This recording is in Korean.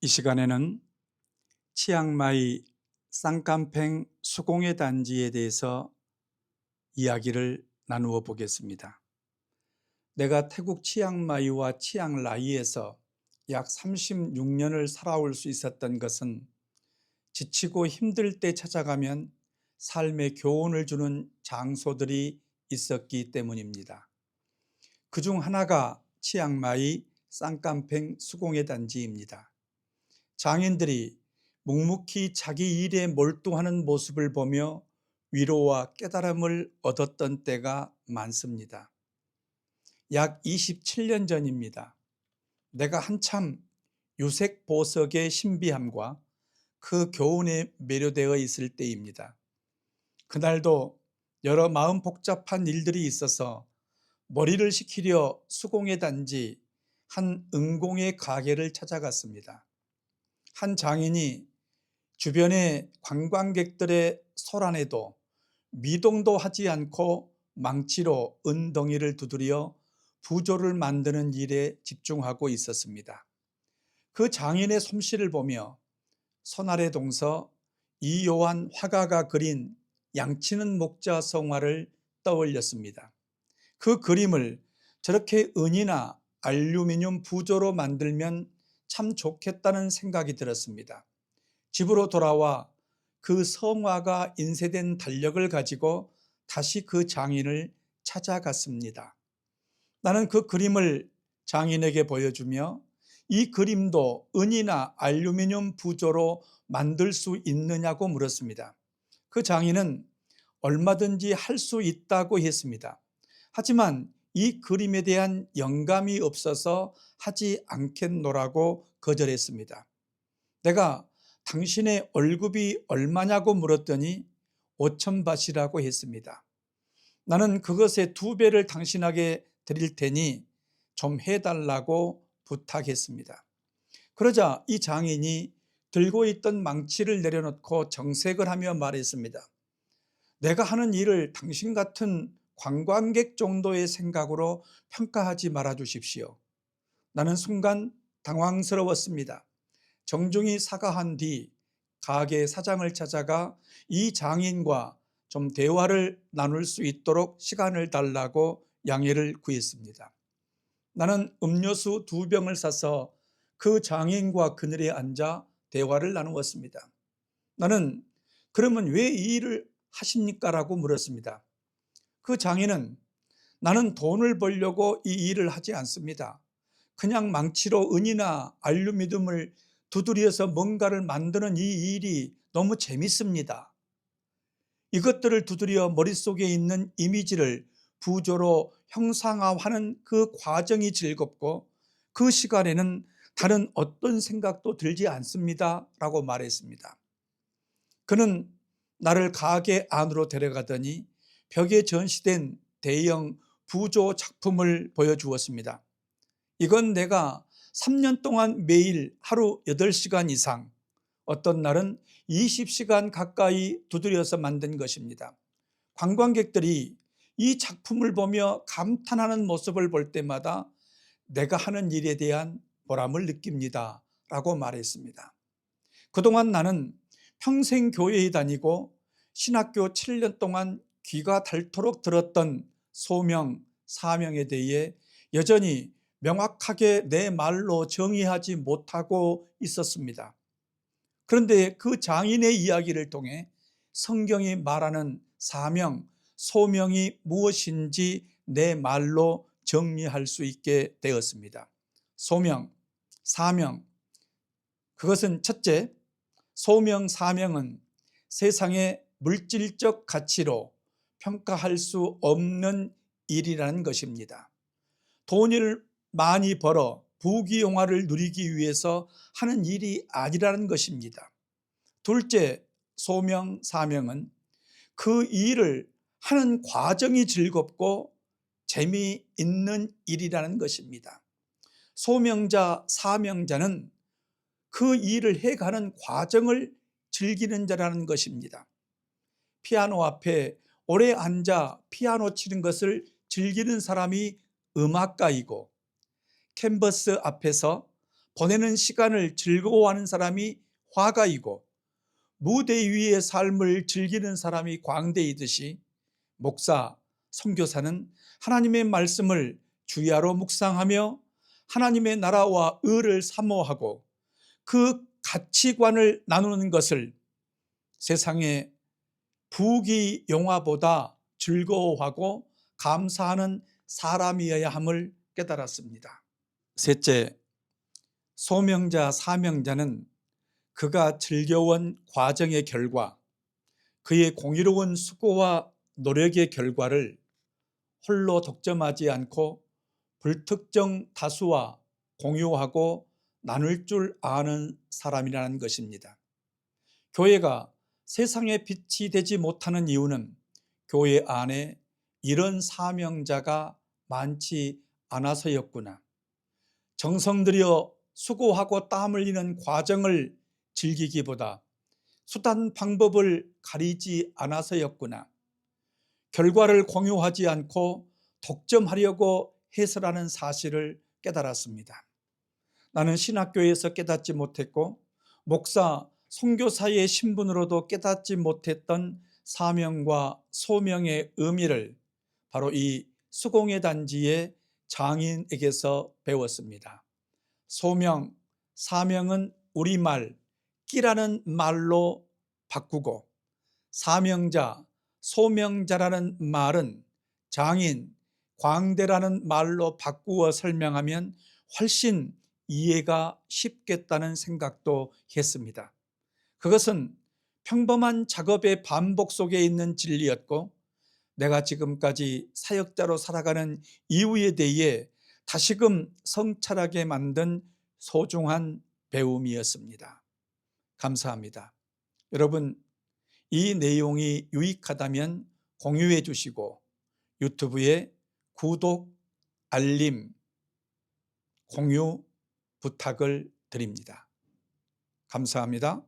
이 시간에는 치앙마이 쌍깜팽 수공예 단지에 대해서 이야기를 나누어 보겠습니다. 내가 태국 치앙마이와 치앙라이에서 약 36년을 살아올 수 있었던 것은 지치고 힘들 때 찾아가면 삶의 교훈을 주는 장소들이 있었기 때문입니다. 그중 하나가 치앙마이 쌍깜팽 수공예 단지입니다. 장인들이 묵묵히 자기 일에 몰두하는 모습을 보며 위로와 깨달음을 얻었던 때가 많습니다. 약 27년 전입니다. 내가 한참 유색 보석의 신비함과 그 교훈에 매료되어 있을 때입니다. 그날도 여러 마음 복잡한 일들이 있어서 머리를 식히려 수공예 단지 한 은공의 가게를 찾아갔습니다. 한 장인이 주변의 관광객들의 소란에도 미동도 하지 않고 망치로 은덩이를 두드려 부조를 만드는 일에 집중하고 있었습니다. 그 장인의 솜씨를 보며 손아래 동서 이요한 화가가 그린 양치는 목자 성화를 떠올렸습니다. 그 그림을 저렇게 은이나 알루미늄 부조로 만들면 참 좋겠다는 생각이 들었습니다. 집으로 돌아와 그 성화가 인쇄된 달력을 가지고 다시 그 장인을 찾아갔습니다. 나는 그 그림을 장인에게 보여주며 이 그림도 은이나 알루미늄 부조로 만들 수 있느냐고 물었습니다. 그 장인은 얼마든지 할 수 있다고 했습니다. 하지만 이 그림에 대한 영감이 없어서 하지 않겠노라고 거절했습니다. 내가 당신의 월급이 얼마냐고 물었더니 5,000바트라고 했습니다. 나는 그것의 2배를 당신에게 드릴 테니 좀 해달라고 부탁했습니다. 그러자 이 장인이 들고 있던 망치를 내려놓고 정색을 하며 말했습니다. 내가 하는 일을 당신 같은 관광객 정도의 생각으로 평가하지 말아 주십시오. 나는 순간 당황스러웠습니다. 정중히 사과한 뒤 가게 사장을 찾아가 이 장인과 좀 대화를 나눌 수 있도록 시간을 달라고 양해를 구했습니다. 나는 음료수 2병을 사서 그 장인과 그늘에 앉아 대화를 나누었습니다. 나는 그러면 왜 이 일을 하십니까? 라고 물었습니다. 그 장인은 나는 돈을 벌려고 이 일을 하지 않습니다. 그냥 망치로 은이나 알루미늄을 두드려서 뭔가를 만드는 이 일이 너무 재밌습니다. 이것들을 두드려 머릿속에 있는 이미지를 부조로 형상화하는 그 과정이 즐겁고 그 시간에는 다른 어떤 생각도 들지 않습니다. 라고 말했습니다. 그는 나를 가게 안으로 데려가더니 벽에 전시된 대형 부조 작품을 보여주었습니다. 이건 내가 3년 동안 매일 하루 8시간 이상, 어떤 날은 20시간 가까이 두드려서 만든 것입니다. 관광객들이 이 작품을 보며 감탄하는 모습을 볼 때마다 내가 하는 일에 대한 보람을 느낍니다. 라고 말했습니다. 그동안 나는 평생 교회에 다니고 신학교 7년 동안 귀가 닳도록 들었던 소명, 사명에 대해 여전히 명확하게 내 말로 정의하지 못하고 있었습니다. 그런데 그 장인의 이야기를 통해 성경이 말하는 사명, 소명이 무엇인지 내 말로 정리할 수 있게 되었습니다. 소명, 사명, 그것은 첫째, 소명, 사명은 세상의 물질적 가치로 평가할 수 없는 일이라는 것입니다. 돈을 많이 벌어 부귀영화를 누리기 위해서 하는 일이 아니라는 것입니다. 둘째, 소명, 사명은 그 일을 하는 과정이 즐겁고 재미있는 일이라는 것입니다. 소명자, 사명자는 그 일을 해가는 과정을 즐기는 자라는 것입니다. 피아노 앞에 오래 앉아 피아노 치는 것을 즐기는 사람이 음악가이고, 캔버스 앞에서 보내는 시간을 즐거워하는 사람이 화가이고 무대 위의 삶을 즐기는 사람이 광대이듯이 목사, 선교사는 하나님의 말씀을 주야로 묵상하며 하나님의 나라와 의를 사모하고 그 가치관을 나누는 것을 세상의 부귀영화보다 즐거워하고 감사하는 사람이어야 함을 깨달았습니다. 셋째, 소명자, 사명자는 그가 즐겨온 과정의 결과, 그의 공의로운 수고와 노력의 결과를 홀로 독점하지 않고 불특정 다수와 공유하고 나눌 줄 아는 사람이라는 것입니다. 교회가 세상의 빛이 되지 못하는 이유는 교회 안에 이런 사명자가 많지 않아서였구나. 정성 들여 수고하고 땀 흘리는 과정을 즐기기보다 수단 방법을 가리지 않아서였구나. 결과를 공유하지 않고 독점하려고 해서라는 사실을 깨달았습니다. 나는 신학교에서 깨닫지 못했고 목사, 선교사의 신분으로도 깨닫지 못했던 사명과 소명의 의미를 바로 이 수공예 단지의 장인에게서 배웠습니다. 소명, 사명은 우리말 끼라는 말로 바꾸고 사명자, 소명자라는 말은 장인, 광대라는 말로 바꾸어 설명하면 훨씬 이해가 쉽겠다는 생각도 했습니다. 그것은 평범한 작업의 반복 속에 있는 진리였고 내가 지금까지 사역자로 살아가는 이유에 대해 다시금 성찰하게 만든 소중한 배움이었습니다. 감사합니다. 여러분, 이 내용이 유익하다면 공유해 주시고 유튜브에 구독, 알림, 공유 부탁을 드립니다. 감사합니다.